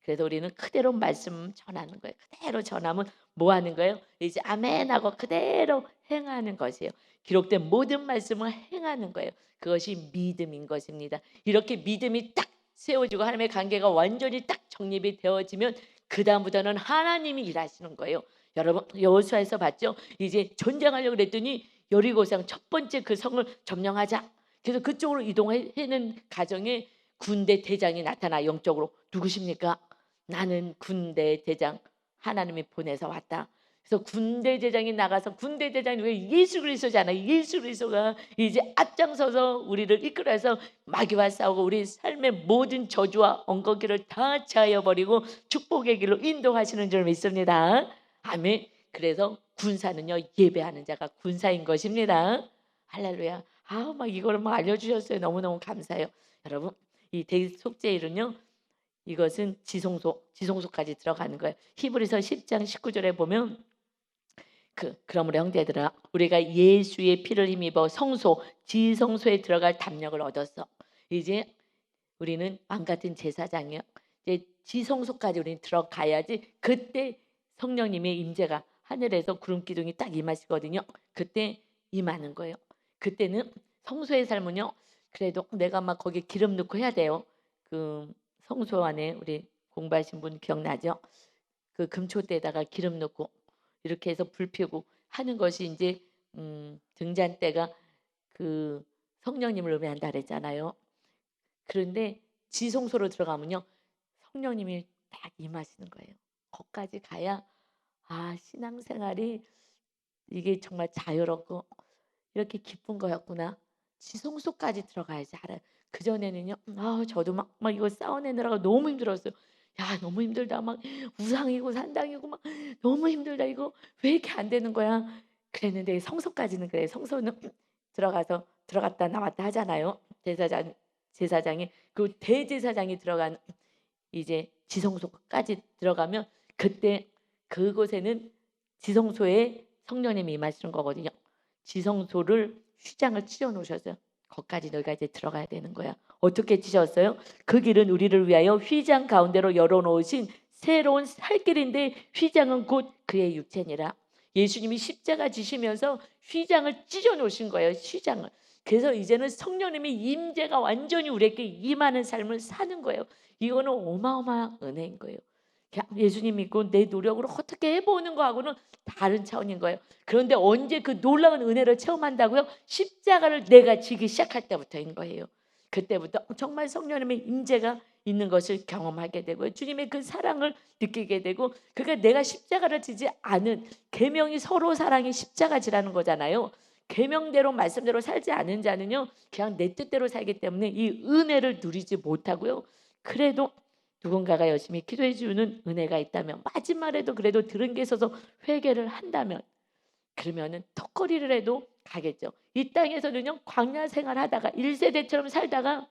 그래서 우리는 그대로 말씀 전하는 거예요. 그대로 전하면 뭐 하는 거예요? 이제 아멘 하고 그대로 행하는 것이에요. 기록된 모든 말씀을 행하는 거예요. 그것이 믿음인 것입니다. 이렇게 믿음이 딱 세워지고 하나님의 관계가 완전히 딱 정립이 되어지면 그 다음부터는 하나님이 일하시는 거예요. 여러분 여호수아에서 봤죠? 이제 전쟁하려고 그랬더니 여리고성 첫 번째 그 성을 점령하자. 그래서 그쪽으로 이동하는 가정에 군대 대장이 나타나 영적으로 누구십니까? 나는 군대 대장 하나님이 보내서 왔다. 그래서 군대 대장이 나가서 군대 대장이 왜 예수 그리스도잖아요. 예수 그리스도가 이제 앞장서서 우리를 이끌어서 마귀와 싸우고 우리 삶의 모든 저주와 엉거기를 다 제하여 버리고 축복의 길로 인도하시는 줄 믿습니다. 아멘. 그래서 군사는요 예배하는 자가 군사인 것입니다. 할렐루야. 아우 막 이거를 막 알려주셨어요. 너무너무 감사해요. 여러분 이 대속죄일은요 이것은 지성소까지 들어가는 거예요. 히브리서 10장 19절에 보면 그러므로 형제들아 우리가 예수의 피를 힘입어 성소 지성소에 들어갈 담력을 얻었어. 이제 우리는 왕 같은 제사장이요. 이제 지성소까지 우리는 들어가야지 그때 성령님의 임재가 하늘에서 구름 기둥이 딱 임하시거든요. 그때 임하는 거예요. 그때는 성소의 삶은요. 그래도 내가 막 거기 기름 넣고 해야 돼요. 그 성소 안에 우리 공부하신 분 기억나죠? 그 금초대에다가 기름 넣고 이렇게 해서 불 피우고 하는 것이 이제 등잔 때가 그 성령님을 의미한다 그랬잖아요. 그런데 지성소로 들어가면요 성령님이 딱 임하시는 거예요. 거기까지 가야 신앙생활이 이게 정말 자유롭고 이렇게 기쁜 거였구나. 지성소까지 들어가야지 알아요. 그전에는요 저도 막 이거 싸워내느라고 너무 힘들었어요. 야 너무 힘들다 막 우상이고 산당이고 막 너무 힘들다 이거 왜 이렇게 안 되는 거야. 그랬는데 성소까지는 그래. 성소는 들어갔다 나왔다 하잖아요. 제사장이 그 대제사장이 들어간 이제 지성소까지 들어가면 그때 그곳에는 지성소에 성령님이 임하시는 거거든요. 지성소를 휘장을 찢어 놓으셨어요. 거기까지 너희가 이제 들어가야 되는 거야. 어떻게 찢었어요? 그 길은 우리를 위하여 휘장 가운데로 열어놓으신 새로운 살 길인데 휘장은 곧 그의 육체니라. 예수님이 십자가 지시면서 휘장을 찢어 놓으신 거예요. 휘장을. 그래서 이제는 성령님의 임재가 완전히 우리에게 임하는 삶을 사는 거예요. 이거는 어마어마한 은혜인 거예요. 그냥 예수님 믿고 내 노력으로 어떻게 해보는 거하고는 다른 차원인 거예요. 그런데 언제 그 놀라운 은혜를 체험한다고요? 십자가를 내가 지기 시작할 때부터인 거예요. 그때부터 정말 성령님의 임재가 있는 것을 경험하게 되고요. 주님의 그 사랑을 느끼게 되고, 그러니까 내가 십자가를 지지 않은, 계명이 서로 사랑이 십자가 지라는 거잖아요. 계명대로 말씀대로 살지 않은 자는요 그냥 내 뜻대로 살기 때문에 이 은혜를 누리지 못하고요. 그래도 누군가가 열심히 기도해 주는 은혜가 있다면, 마지막에도 그래도 들은 게 있어서 회개를 한다면, 그러면은 턱걸이를 해도 가겠죠. 이 땅에서는요 광야 생활하다가 1세대처럼 살다가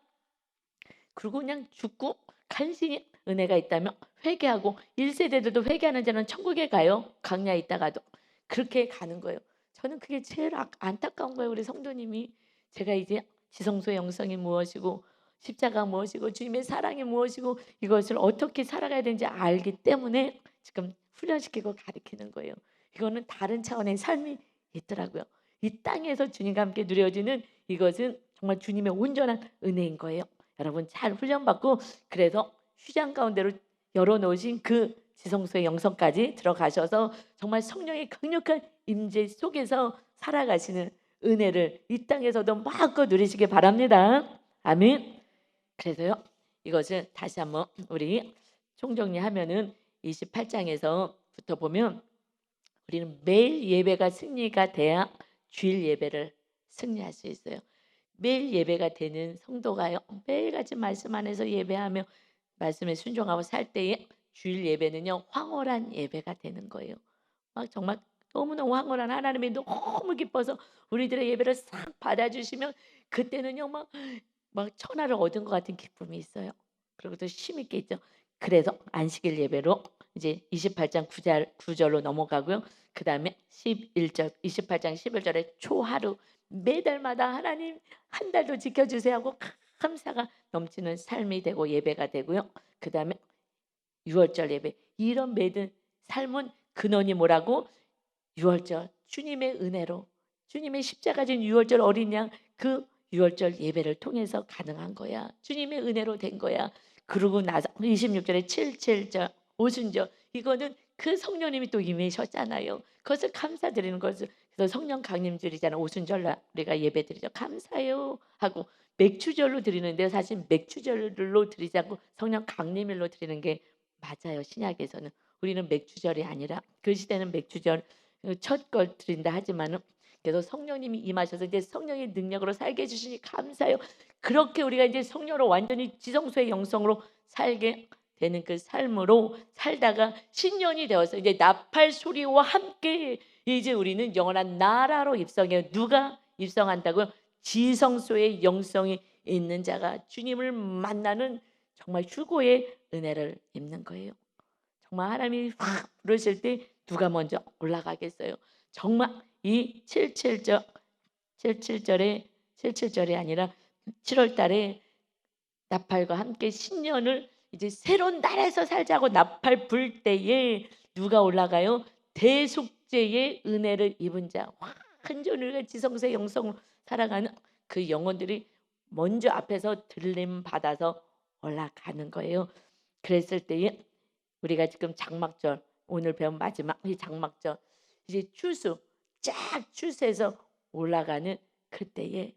그리고 그냥 죽고 간신히 은혜가 있다면 회개하고, 1세대들도 회개하는 자는 천국에 가요. 광야에 있다가도 그렇게 가는 거예요. 저는 그게 제일 안타까운 거예요. 우리 성도님이, 제가 이제 지성소의 영성이 무엇이고 십자가 무엇이고 주님의 사랑이 무엇이고 이것을 어떻게 살아가야 되는지 알기 때문에 지금 훈련시키고 가르치는 거예요. 이거는 다른 차원의 삶이 있더라고요. 이 땅에서 주님과 함께 누려지는 이것은 정말 주님의 온전한 은혜인 거예요. 여러분 잘 훈련받고, 그래서 휘장 가운데로 열어놓으신 그 지성소의 영성까지 들어가셔서 정말 성령의 강력한 임재 속에서 살아가시는 은혜를 이 땅에서도 마음껏 누리시기 바랍니다. 아멘. 그래서요 이것을 다시 한번 우리 총정리하면은 28장에서부터 보면 우리는 매일 예배가 승리가 돼야 주일 예배를 승리할 수 있어요. 매일 예배가 되는 성도가요 매일같이 말씀 안에서 예배하며 말씀에 순종하고 살 때에 주일 예배는요 황홀한 예배가 되는 거예요. 막 정말 너무너무 황홀한, 하나님이 너무 기뻐서 우리들의 예배를 싹 받아주시면 그때는요 막 천하를 얻은 것 같은 기쁨이 있어요. 그리고 또 힘있게 있죠. 그래서 안식일 예배로 이제 28장 9절로 넘어가고요. 그 다음에 11절 28장 11절에 초하루, 매달마다 하나님 한 달도 지켜주세요 하고 감사가 넘치는 삶이 되고 예배가 되고요. 그 다음에 6월절 예배, 이런 매든 삶은 근원이 뭐라고? 6월절 주님의 은혜로, 주님의 십자가 진 6월절 어린 양, 그 6월절 예배를 통해서 가능한 거야. 주님의 은혜로 된 거야. 그러고 나서 26절에 77절 오순절, 이거는 그 성령님이 또 임하셨잖아요. 그것을 감사드리는 것을, 그래서 성령 강림절이잖아. 오순절 날 우리가 예배 드리죠. 감사해요 하고 맥주절로 드리는데요. 사실 맥주절로 드리지 않고 성령 강림일로 드리는 게 맞아요. 신약에서는. 우리는 맥주절이 아니라, 그 시대는 맥주절 첫 걸 드린다 하지만은 그래서 성령님이 임하셔서 이제 성령의 능력으로 살게 해주시니 감사해요. 그렇게 우리가 이제 성령으로 완전히 지성소의 영성으로 살게 되는 그 삶으로 살다가 신년이 되어서 이제 나팔 소리와 함께 이제 우리는 영원한 나라로 입성해요. 누가 입성한다고요? 지성소의 영성이 있는 자가 주님을 만나는 정말 휴고의 은혜를 입는 거예요. 정말 하나님이 확 부르실 때 누가 먼저 올라가겠어요? 정말 이 77절이 아니라 7월 달에 나팔과 함께 신년을 이제 새로운 나라에서 살자고 나팔 불 때에 누가 올라가요? 대속죄의 은혜를 입은 자, 완전 우리가 지성소의 영성으로 살아가는 그 영혼들이 먼저 앞에서 들림 받아서 올라가는 거예요. 그랬을 때에 우리가 지금 장막절, 오늘 배운 마지막 이 장막절, 이제 추수 쫙 추수해서 올라가는 그때에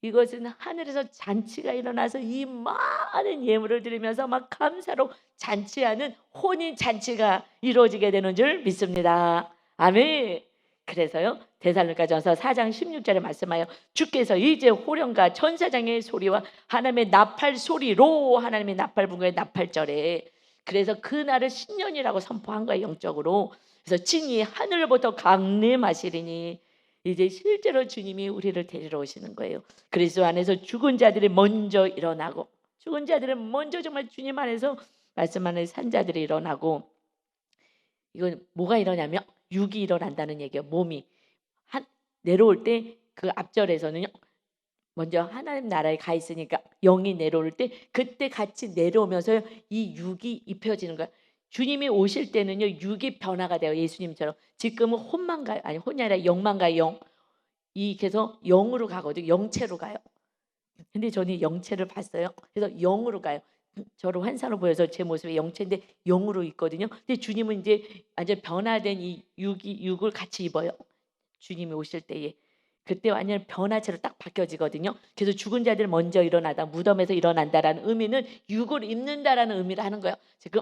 이것은 하늘에서 잔치가 일어나서 이 많은 예물을 드리면서 막 감사로 잔치하는 혼인 잔치가 이루어지게 되는 줄 믿습니다. 아멘. 그래서요 데살로니가전서 4장 16절에 말씀하여 주께서 이제 호령과 천사장의 소리와 하나님의 나팔 소리로, 하나님의 나팔 분거의 나팔절에, 그래서 그날을 신년이라고 선포한 거예요. 영적으로. 그래서 진이 하늘부터 강림하시리니 이제 실제로 주님이 우리를 데리러 오시는 거예요. 그리스도 안에서 죽은 자들이 먼저 일어나고, 죽은 자들은 먼저 정말 주님 안에서 말씀 안에 산 자들이 일어나고, 이건 뭐가 일어나면 육이 일어난다는 얘기예요. 몸이 내려올 때 그 앞절에서는요 먼저 하나님 나라에 가 있으니까 영이 내려올 때 그때 같이 내려오면서 이 육이 입혀지는 거야. 주님이 오실 때는요 육이 변화가 돼요. 예수님처럼. 지금은 혼만 가요. 아니 혼이 아니라 영만 가요. 영. 이 그래서 영으로 가거든요. 영체로 가요. 근데 저는 영체를 봤어요. 그래서 영으로 가요. 저를 환상으로 보여서 제 모습이 영체인데 영으로 있거든요. 근데 주님은 이제 완전 변화된 이 육을 같이 입어요. 주님이 오실 때에. 그때 완전 변화체로 딱 바뀌어지거든요. 그래서 죽은 자들 먼저 일어나다 무덤에서 일어난다라는 의미는 육을 입는다라는 의미를 하는 거예요. 지금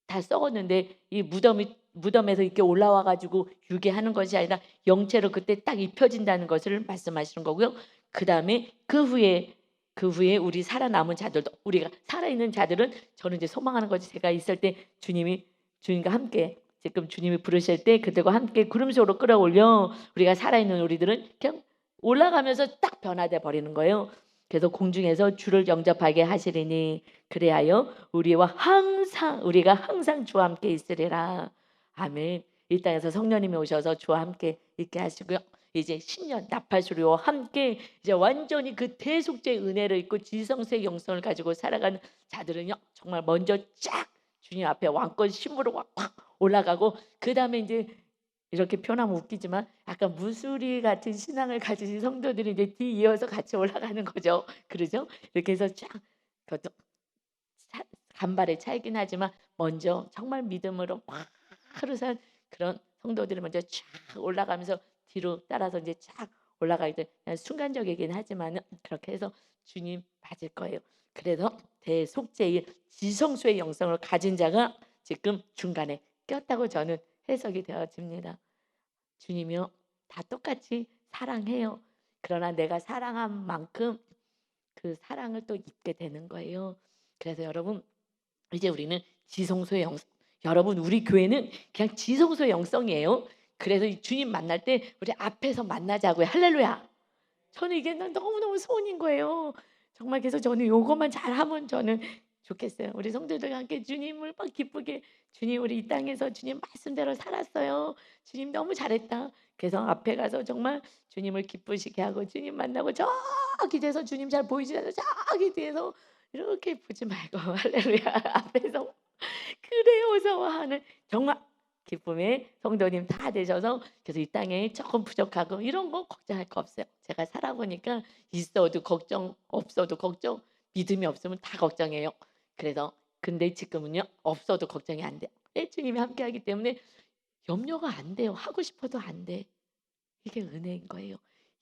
다 썩었는데 이 무덤에서 이렇게 올라와 가지고 유괴하는 것이 아니라 영체로 그때 딱 입혀진다는 것을 말씀하시는 거고요. 그다음에 그 후에 우리 살아남은 자들도 우리가 살아있는 자들은 저는 이제 소망하는 것이 제가 있을 때 주님과 함께 지금 주님이 부르실 때 그들과 함께 구름 속으로 끌어올려 우리가 살아있는 우리들은 그냥 올라가면서 딱 변화돼 버리는 거예요. 그래서 공중에서 주를 영접하게 하시리니 그리하여 우리가 항상 주와 함께 있으리라. 아멘. 이 땅에서 성령님이 오셔서 주와 함께 있게 하시고요. 이제 신년 나팔소리와 함께 이제 완전히 그 대속죄의 은혜를 입고 지성소의 영성을 가지고 살아가는 자들은요. 정말 먼저 쫙 주님 앞에 왕권 심으로 확 올라가고 그다음에 이제 이렇게 표현하면 웃기지만 약간 무수리 같은 신앙을 가지신 성도들이 이제 뒤이어서 같이 올라가는 거죠. 그러죠? 이렇게 해서 쫙 그것도 간발의 차이긴 하지만 먼저 정말 믿음으로 확 하루산 그런 성도들이 먼저 쫙 올라가면서 뒤로 따라서 이제 쫙 올라가게 돼. 그냥 순간적이긴 하지만은 그렇게 해서 주님 맞을 거예요. 그래서 대속죄의 지성소의 영성을 가진 자가 지금 중간에 꼈다고 저는 해석이 되어집니다. 주님이요 다 똑같이 사랑해요. 그러나 내가 사랑한 만큼 그 사랑을 또 입게 되는 거예요. 그래서 여러분 이제 우리는 지성소의 영성. 여러분 우리 교회는 그냥 지성소의 영성이에요. 그래서 이 주님 만날 때 우리 앞에서 만나자고요. 할렐루야. 저는 이게 너무너무 소원인 거예요. 정말 그래서 저는 요것만 잘하면 저는 좋겠어요. 우리 성도들과 함께 주님을 막 기쁘게 주님 우리 이 땅에서 주님 말씀대로 살았어요. 주님 너무 잘했다. 그래서 앞에 가서 정말 주님을 기쁘시게 하고 주님 만나고 저기 뒤에서 주님 잘 보이지 않아요. 저기 뒤에서 이렇게 보지 말고 할렐루야 앞에서 그래요서하는 정말 기쁨의 성도님 다 되셔서 그래서 이 땅에 조금 부족하고 이런 거 걱정할 거 없어요. 제가 살아보니까 있어도 걱정 없어도 걱정 믿음이 없으면 다 걱정해요. 그래서 근데 지금은요 없어도 걱정이 안 돼요. 주님이 함께하기 때문에 염려가 안 돼요. 하고 싶어도 안 돼. 이게 은혜인 거예요.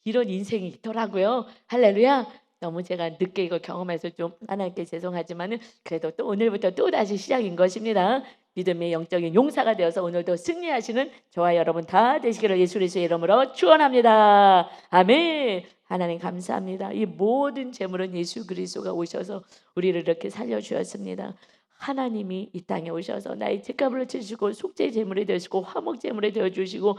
이런 인생이 있더라고요. 할렐루야. 너무 제가 늦게 이걸 경험해서 좀 하나님께 죄송하지만은 그래도 또 오늘부터 또 다시 시작인 것입니다. 믿음의 영적인 용사가 되어서 오늘도 승리하시는 저와 여러분 다 되시기를 예수 그리스도의 이름으로 축원합니다. 아멘. 하나님 감사합니다. 이 모든 재물은 예수 그리스도가 오셔서 우리를 이렇게 살려 주었습니다. 하나님이 이 땅에 오셔서 나의 죄값을 치시고 속죄 제물이 되시고 화목 제물이 되어 주시고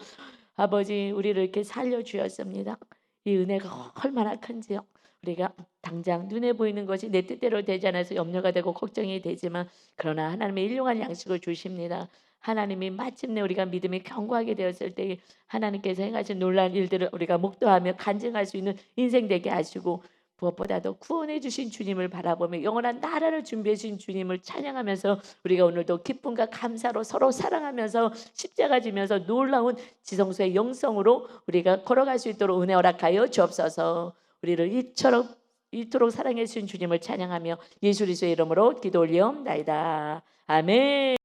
아버지 우리를 이렇게 살려 주었습니다. 이 은혜가 얼마나 큰지요. 우리가 당장 눈에 보이는 것이 내 뜻대로 되지 않아서 염려가 되고 걱정이 되지만 그러나 하나님의 일용할 양식을 주십니다. 하나님이 마침내 우리가 믿음이 견고하게 되었을 때 하나님께서 행하신 놀라운 일들을 우리가 목도하며 간증할 수 있는 인생 되게 하시고 무엇보다도 구원해 주신 주님을 바라보며 영원한 나라를 준비해 주신 주님을 찬양하면서 우리가 오늘도 기쁨과 감사로 서로 사랑하면서 십자가 지면서 놀라운 지성소의 영성으로 우리가 걸어갈 수 있도록 은혜 허락하여 주옵소서. 우리를 이토록 사랑해 주신 주님을 찬양하며 예수 그리스도의 이름으로 기도 올리옵나이다. 아멘.